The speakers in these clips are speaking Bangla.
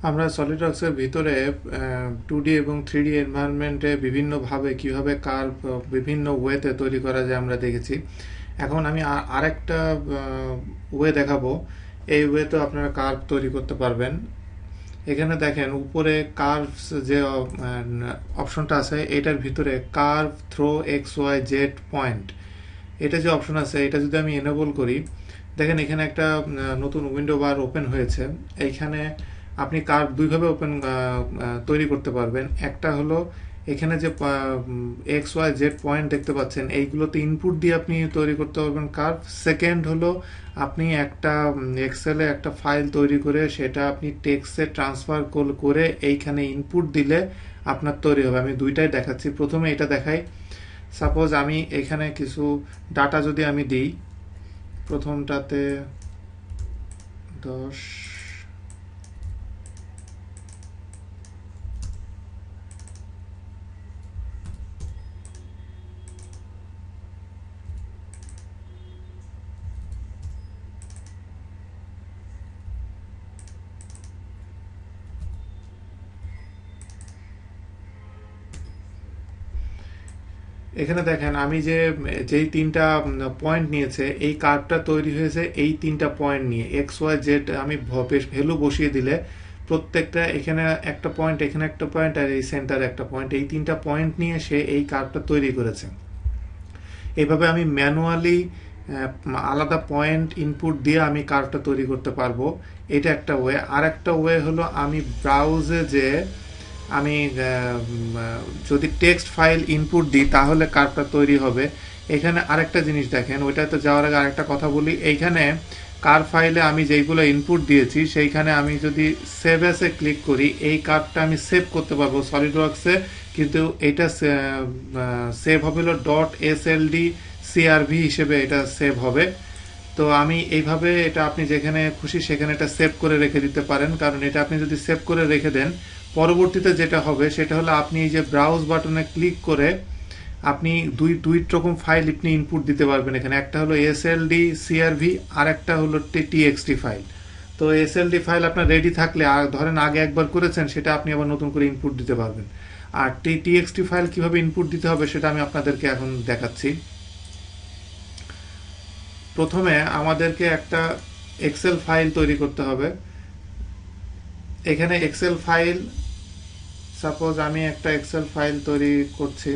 আমরা সলিডওয়ার্কস এর ভিতরে 2D এবং 3D এনভায়রনমেন্টে বিভিন্নভাবে কিভাবে কার্ভ বিভিন্ন ওয়েতে তৈরি করা যায় আমরা দেখেছি। এখন আমি আরেকটা ওয়ে দেখাবো। এই ওয়েতে আপনারা কার্ভ তৈরি করতে পারবেন। এখানে দেখেন উপরে কার্ভস যে অপশনটা আছে, এটার ভিতরে কার্ভ থ্রো XYZ পয়েন্ট, এটা যে অপশন আছে, এটা যদি আমি এনেবল করি, দেখেন এখানে একটা নতুন উইন্ডো বার ওপেন হয়েছে। এইখানে আপনি কার্ভ দুইভাবে তৈরি করতে পারবেন। একটা হলো এখানে যে XYZ পয়েন্ট দেখতে পাচ্ছেন, এইগুলোতে ইনপুট দিয়ে আপনি তৈরি করতে পারবেন কার্ভ। সেকেন্ড হলো আপনি একটা এক্সেলে একটা ফাইল তৈরি করে সেটা আপনি টেক্সটে ট্রান্সফার করে এইখানে ইনপুট দিলে আপনার তৈরি হবে। আমি দুইটাই দেখাচ্ছি। প্রথমে এটা দেখাই। সাপোজ আমি এখানে কিছু ডাটা যদি আমি দিই, প্রথমটাতে 10, এখানে দেখেন আমি যেই তিনটা পয়েন্ট নিয়েছে, এই কার্ভটা তৈরি হয়েছে এই তিনটা পয়েন্ট নিয়ে। XYZ আমি ভ্যালু বসিয়ে দিলে প্রত্যেকটা, এখানে একটা পয়েন্ট, এখানে একটা পয়েন্ট, আর এই সেন্টারে একটা পয়েন্ট, এই তিনটা পয়েন্ট নিয়ে সে এই কার্ভটা তৈরি করেছে। এইভাবে আমি ম্যানুয়ালি আলাদা পয়েন্ট ইনপুট দিয়ে আমি কার্ভটা তৈরি করতে পারবো। এটা একটা ওয়ে। আর একটা ওয়ে হলো আমি ব্রাউজে যে আমি যদি টেক্সট ফাইল ইনপুট দিই তাহলে কার্ভটা তৈরি হবে। এখানে আরেকটা জিনিস দেখেন, ওইটাতে যাওয়ার আগে আরেকটা কথা বলি। এইখানে কার্ভ ফাইলে আমি যেইগুলো ইনপুট দিয়েছি সেইখানে আমি যদি সেভ অ্যাসে ক্লিক করি, এই কার্ভটা আমি সেভ করতে পারবো সলিডওয়ার্কসে, কিন্তু এটা সেভ হবে হলো .sld CRV হিসেবে এটা সেভ হবে। তো আমি এইভাবে এটা আপনি যেখানে খুশি সেখানে এটা সেভ করে রেখে দিতে পারেন, কারণ এটা আপনি যদি সেভ করে রেখে দেন পরবর্তীতে যেটা হবে সেটা হলো আপনি এই যে ব্রাউজ বাটনে ক্লিক করে আপনি দুই রকম ফাইল আপনি ইনপুট দিতে পারবেন। এখানে একটা হলো SLD CRV, আর একটা হলো TXT ফাইল। তো SLD ফাইল আপনার রেডি থাকলে, আর ধরেন আগে একবার করেছেন, সেটা আপনি আবার নতুন করে ইনপুট দিতে পারবেন। আর TXT ফাইল কিভাবে ইনপুট দিতে হবে সেটা আমি আপনাদেরকে এখন দেখাচ্ছি। প্রথমে আমাদেরকে একটা এক্সেল ফাইল তৈরি করতে হবে। এখানে এক্সেল ফাইল, সাপোজ আমি একটা এক্সেল ফাইল তৈরি করছি।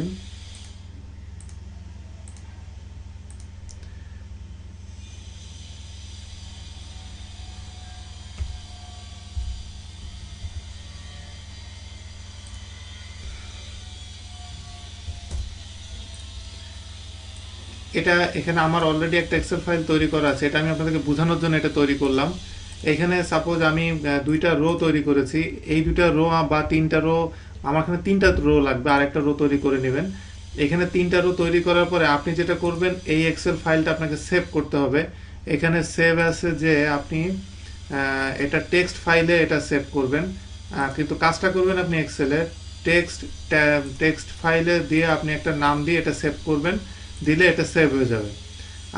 এটা এখানে আমার অলরেডি একটা এক্সেল ফাইল তৈরি করা আছে, এটা আমি আপনাদেরকে বোঝানোর জন্য এটা তৈরি করলাম। এখানে সাপোজ আমি দুইটা রো তৈরি করেছি। এই দুইটা রো বা তিনটা রো, আমার এখানে তিনটা রো লাগবে, আর একটা রো তৈরি করে নেবেন। এখানে তিনটা রো তৈরি করার পরে আপনি যেটা করবেন, এই এক্সেল ফাইলটা আপনাকে সেভ করতে হবে। এখানে সেভ আছে যে আপনি এটা টেক্সট ফাইলে এটা সেভ করবেন, কিন্তু কাজটা করবেন আপনি এক্সেলে টেক্সট ফাইলে দিয়ে আপনি একটা নাম দিয়ে এটা সেভ করবেন, দিলে এটা সেভ হয়ে যাবে।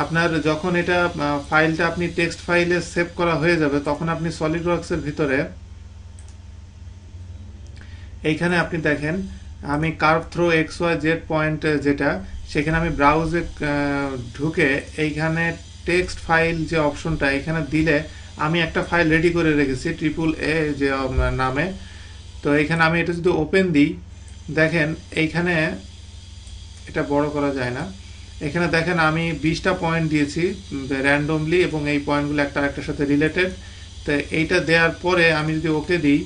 আপনার যখন এটা ফাইলটা আপনি টেক্সট ফাইলে সেভ করা হয়ে যাবে, তখন আপনি সলিডওয়ার্কস এর ভিতরে এইখানে আপনি দেখেন আমি কার্ভ থ্রো XYZ পয়েন্ট যেটা, সেখানে আমি ব্রাউজে ঢুকে এইখানে টেক্সট ফাইল যে অপশনটা এখানে দিলে আমি একটা ফাইল রেডি করে রেখেছি AAA যে নামে। তো এইখানে আমি এটা যদি ওপেন দিই, দেখেন এইখানে এটা বড় করা যায় না। এখানে দেখেন আমি 20টা পয়েন্ট দিয়েছি র্যান্ডমলি, এবং এই পয়েন্টগুলো একটা একটার সাথে রিলেটেড। তো এইটা দেওয়ার পরে আমি যদি ওকে দিই,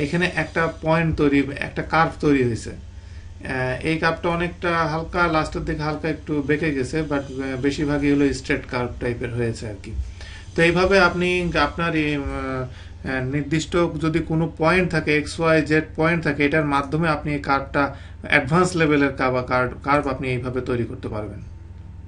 এখানে একটা পয়েন্ট তৈরি, একটা কার্ভ তৈরি হয়েছে। এই কার্ভটা অনেকটা হালকা, লাস্টের দিকে হালকা একটু বেঁকে গেছে, বাট বেশিরভাগই হলো স্ট্রেট কার্ভ টাইপের হয়েছে আর কি। তো এইভাবে আপনি আপনার নির্দিষ্ট যদি কোনো পয়েন্ট থাকে, XYZ পয়েন্ট থাকে, এটার মাধ্যমে আপনি এই কার্ভটা অ্যাডভান্স লেভেলের কার্ভ আপনি এইভাবে তৈরি করতে পারবেন।